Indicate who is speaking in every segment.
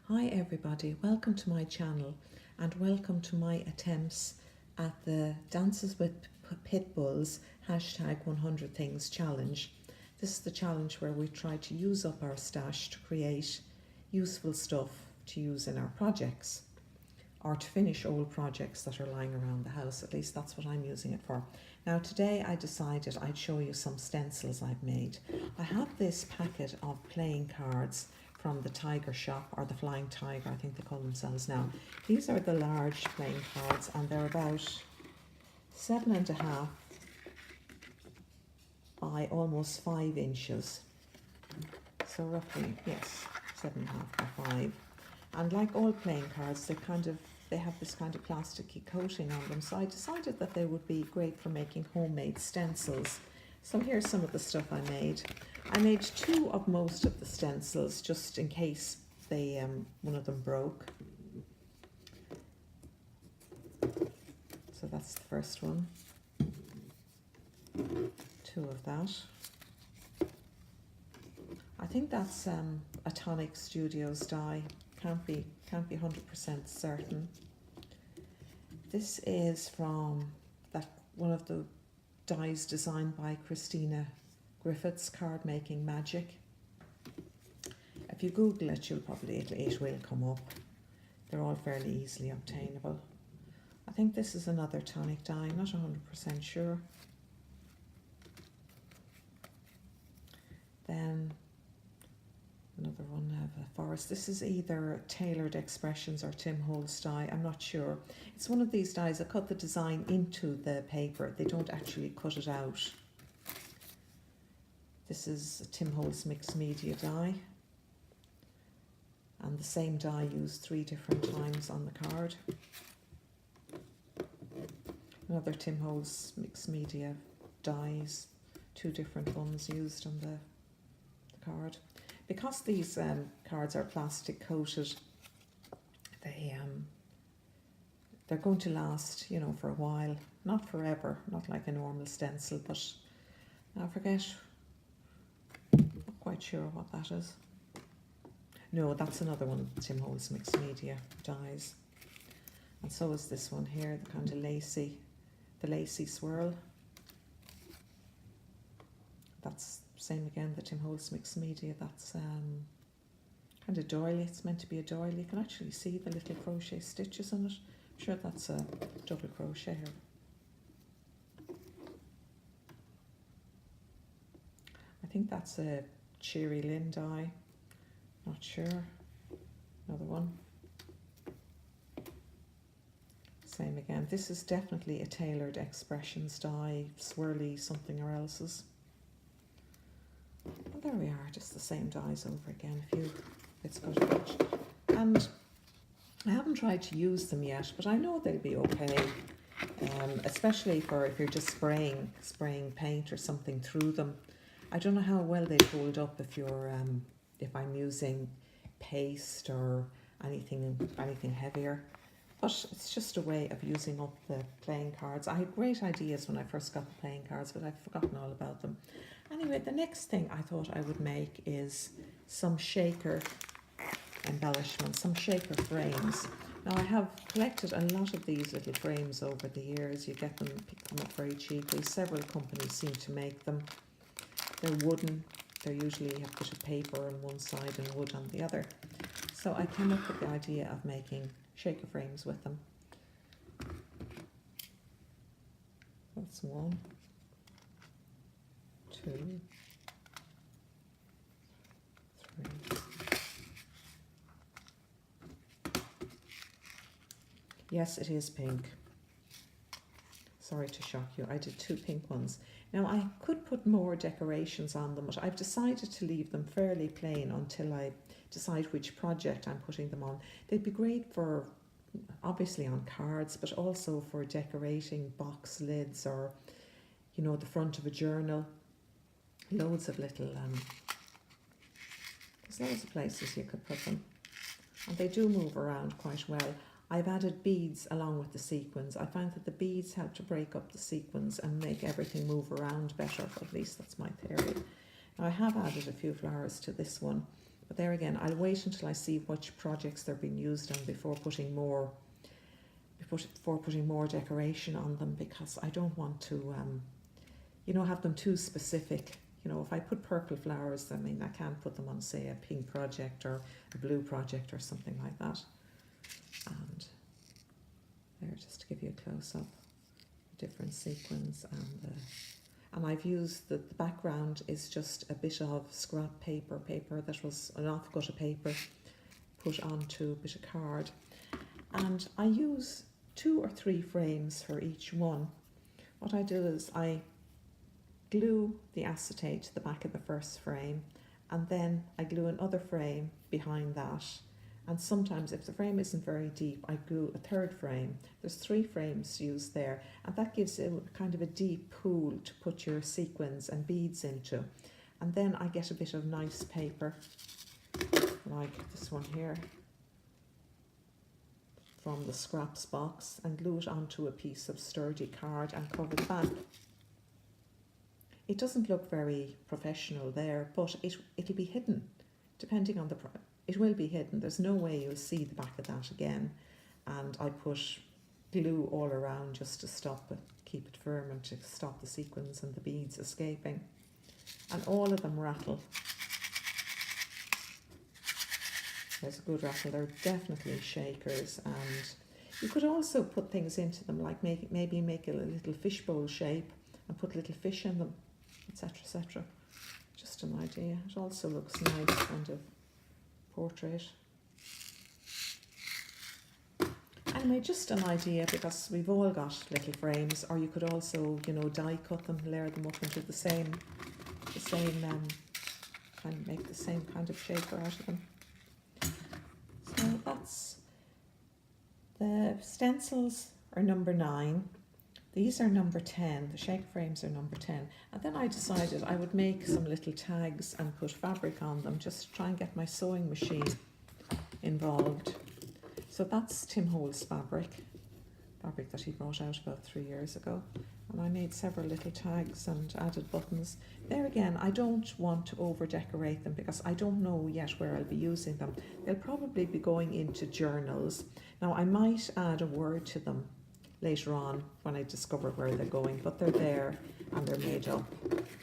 Speaker 1: Hi everybody, welcome to my channel and welcome to my attempts at the Dances with Pit Bulls #100 Things challenge. This is the challenge where we try to use up our stash to create useful stuff to use in our projects or to finish old projects that are lying around the house. At least that's what I'm using it for. Now today I decided I'd show you some stencils I've made. I have this packet of playing cards from the Tiger shop, or the Flying Tiger, I think they call themselves now. These are the large playing cards and they're about 7.5 by almost 5 inches. So roughly, yes, 7.5 by 5. And like all playing cards, they have this kind of plasticky coating on them. So I decided that they would be great for making homemade stencils. So here's some of the stuff I made. I made 2 of most of the stencils just in case they one of them broke. So that's the first one. 2 of that. I think that's a Tonic Studios die. Can't be 100% certain. This is from one of the dies designed by Christina Griffith's Card Making Magic. If you Google it, it will come up. They're all fairly easily obtainable. I think this is another Tonic die, not 100% sure. Then another one of a forest. This is either Tailored Expressions or Tim Holtz die, I'm not sure. It's one of these dies. I cut the design into the paper. They don't actually cut it out. This is a Tim Holtz Mixed Media die. And the same die used 3 different times on the card. Another Tim Holtz Mixed Media dies, 2 different ones used on the card. Because these cards are plastic coated, they're going to last, for a while. Not forever, not like a normal stencil, but I forget. Not quite sure what that is. No, that's another one of Tim Holtz Mixed Media dies. And so is this one here, the kind of lacy swirl. That's same again, the Tim Holtz Mixed Media. That's kind of doily. It's meant to be a doily. You can actually see the little crochet stitches on it. I'm sure that's a double crochet here. I think that's a Cheery Lynn die. Not sure. Another one. Same again. This is definitely a Tailored Expressions die, swirly something or else's. And there we are, just the same dies over again, a few bits cut each. And I haven't tried to use them yet, but I know they'll be okay, especially for if you're just spraying paint or something through them. I don't know how well they hold up if I'm using paste or anything heavier. But it's just a way of using up the playing cards. I had great ideas when I first got the playing cards, but I've forgotten all about them. Anyway, the next thing I thought I would make is some shaker embellishments, some shaker frames. Now I have collected a lot of these little frames over the years. You pick them up very cheaply. Several companies seem to make them. They're wooden. They usually have a bit of paper on one side and wood on the other. So I came up with the idea of making shaker frames with them. That's 1, 2, 3. Yes, it is pink. Sorry to shock you. I did 2 pink ones. Now I could put more decorations on them, but I've decided to leave them fairly plain until I decide which project I'm putting them on. They'd be great for, obviously on cards, but also for decorating box lids or, the front of a journal. Loads of little, there's loads of places you could put them. And they do move around quite well. I've added beads along with the sequins. I find that the beads help to break up the sequins and make everything move around better, at least that's my theory. Now I have added a few flowers to this one, But there again, I'll wait until I see which projects they're being used on before putting more decoration on them, because I don't want to, you know, have them too specific. You know, if I put purple flowers, I mean, I can't put them on, say, a pink project or a blue project or something like that. And there, just to give you a close-up, different sequins, and I've used the background is just a bit of scrap paper that was an off-cut of paper put onto a bit of card, and I use 2 or 3 frames for each one. What I do is I glue the acetate to the back of the first frame, and then I glue another frame behind that, and sometimes if the frame isn't very deep, I glue a 3rd frame. There's 3 frames used there, and that gives it kind of a deep pool to put your sequins and beads into. And then I get a bit of nice paper like this one here from the scraps box, and glue it onto a piece of sturdy card and cover the back. It doesn't look very professional there, but it'll be hidden depending on the it will be hidden. There's no way you'll see the back of that again. And I put glue all around just to stop it, keep it firm, and to stop the sequins and the beads escaping. And all of them rattle. There's a good rattle. They're definitely shakers, and you could also put things into them, like maybe make a little fishbowl shape and put little fish in them, etc., etc. Just an idea. It also looks nice, kind of portrait. Anyway, just an idea, because we've all got little frames, or you could also, you know, die cut them, layer them up into the same kind of make the same kind of shaper out of them. So that's the stencils are number 9. These are number 10. The shake frames are number 10. And then I decided I would make some little tags and put fabric on them, just to try and get my sewing machine involved. So that's Tim Holt's fabric that he brought out about 3 years ago. And I made several little tags and added buttons. There again, I don't want to over decorate them, because I don't know yet where I'll be using them. They'll probably be going into journals. Now I might add a word to them later on when I discover where they're going, but they're there and they're made up,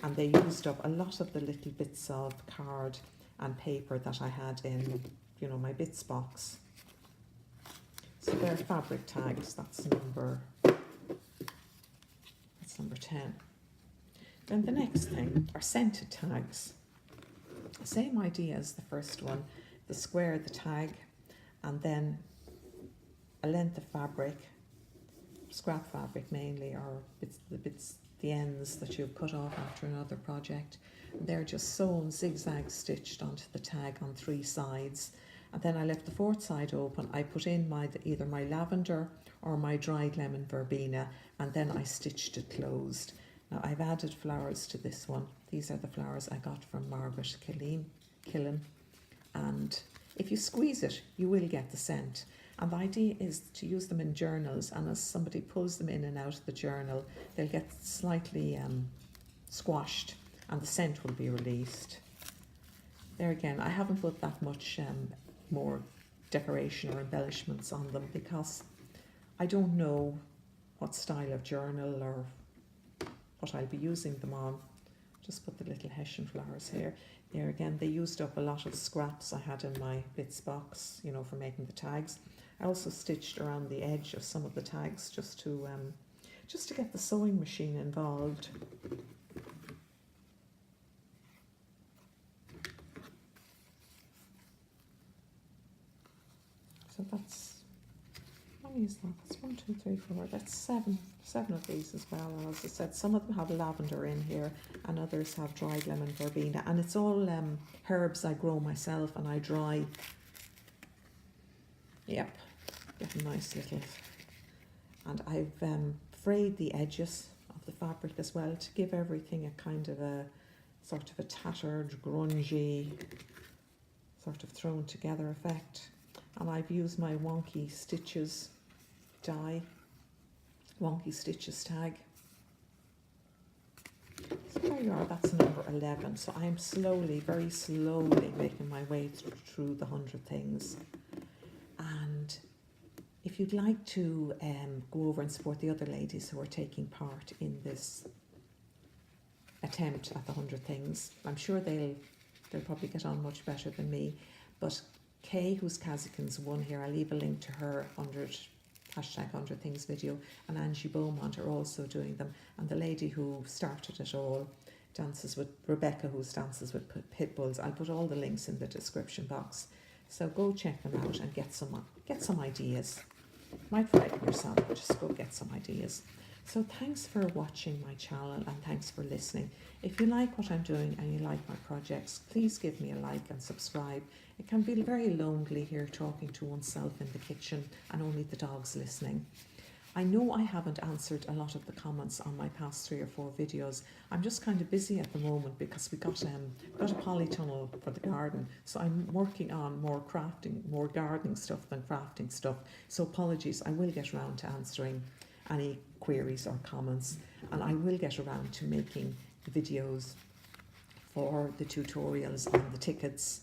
Speaker 1: and they used up a lot of the little bits of card and paper that I had in, you know, my bits box. So they're fabric tags. That's number 10. Then the next thing are scented tags. Same idea as the first one. The square, the tag, and then a length of fabric, scrap fabric mainly, or the ends that you cut off after another project. They're just sewn zigzag stitched onto the tag on 3 sides. And then I left the 4th side open. I put in either my lavender or my dried lemon verbena, and then I stitched it closed. Now I've added flowers to this one. These are the flowers I got from Margaret Killen. And if you squeeze it, you will get the scent. And the idea is to use them in journals, and as somebody pulls them in and out of the journal, they'll get slightly squashed, and the scent will be released. There again, I haven't put that much more decoration or embellishments on them, because I don't know what style of journal or what I'll be using them on. Just put the little hessian flowers here. There again, they used up a lot of scraps I had in my bits box, you know, for making the tags. I also stitched around the edge of some of the tags just to get the sewing machine involved. So that's, how many is that? That's 1, 2, 3, 4. That's 7 of these as well. And as I said, some of them have lavender in here, and others have dried lemon verbena, and it's all herbs I grow myself and I dry. Yep, get a nice little. And I've frayed the edges of the fabric as well, to give everything a kind of a sort of a tattered, grungy, sort of thrown together effect. And I've used my Wonky Stitches Wonky Stitches tag. So there you are, that's number 11. So I'm slowly, very slowly making my way through the 100 things. And if you'd like to go over and support the other ladies who are taking part in this attempt at the 100 things, I'm sure they'll probably get on much better than me. But Kay, who's Kazakhin's one here, I'll leave a link to her under hashtag 100 things video, and Angie Beaumont are also doing them. And the lady who started it all, dances with Rebecca, who dances with pit bulls. I'll put all the links in the description box. So go check them out and get some ideas. Might try it yourself, but just go get some ideas. So thanks for watching my channel and thanks for listening. If you like what I'm doing and you like my projects, please give me a like and subscribe. It can feel very lonely here talking to oneself in the kitchen and only the dogs listening. I know I haven't answered a lot of the comments on my past 3 or 4 videos. I'm just kind of busy at the moment because we got a polytunnel for the garden. So I'm working on more gardening stuff than crafting stuff. So apologies, I will get around to answering any queries or comments, and I will get around to making videos for the tutorials and the tickets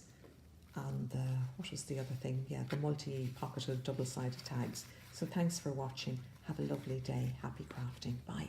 Speaker 1: and what was the other thing? Yeah, the multi-pocketed double-sided tags. So thanks for watching. Have a lovely day. Happy crafting. Bye.